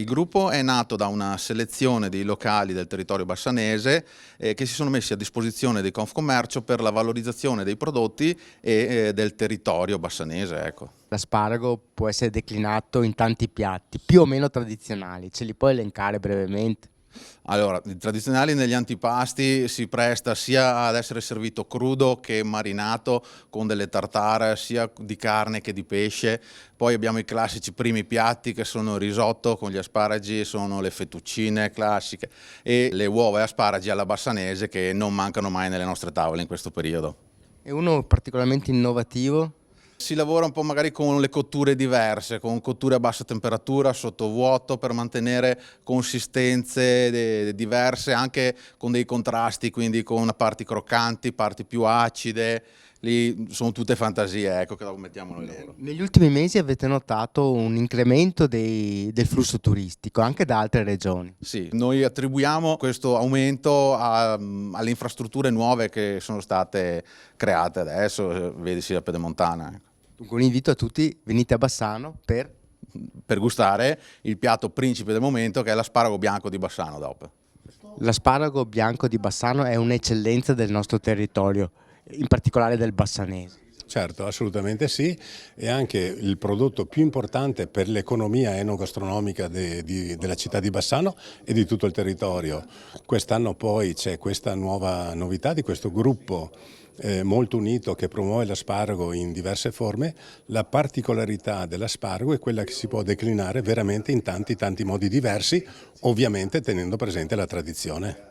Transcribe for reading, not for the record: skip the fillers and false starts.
Il gruppo è nato da una selezione di locali del territorio bassanese che si sono messi a disposizione di Confcommercio per la valorizzazione dei prodotti e del territorio bassanese. Ecco. L'asparago può essere declinato in tanti piatti, più o meno tradizionali. Ce li puoi elencare brevemente? Allora, i tradizionali negli antipasti si presta sia ad essere servito crudo che marinato con delle tartare sia di carne che di pesce. Poi abbiamo i classici primi piatti che sono il risotto con gli asparagi, sono le fettuccine classiche e le uova e asparagi alla bassanese che non mancano mai nelle nostre tavole in questo periodo. E uno particolarmente innovativo? Si lavora un po' magari con le cotture diverse, con cotture a bassa temperatura, sottovuoto, per mantenere consistenze diverse, anche con dei contrasti, quindi con parti croccanti, parti più acide. Lì sono tutte fantasie, ecco, che mettiamo noi loro. Negli ultimi mesi avete notato un incremento del flusso turistico anche da altre regioni. Sì, noi attribuiamo questo aumento alle infrastrutture nuove che sono state create adesso, vedi sia Pedemontana. Ecco. Dunque un invito a tutti, venite a Bassano Per gustare il piatto principe del momento, che è l'asparago bianco di Bassano dopo. L'asparago bianco di Bassano è un'eccellenza del nostro territorio, in particolare del bassanese. Certo, assolutamente sì, è anche il prodotto più importante per l'economia enogastronomica della città di Bassano e di tutto il territorio. Quest'anno poi c'è questa nuova novità di questo gruppo molto unito che promuove l'asparago in diverse forme. La particolarità dell'asparago è quella che si può declinare veramente in tanti modi diversi, ovviamente tenendo presente la tradizione.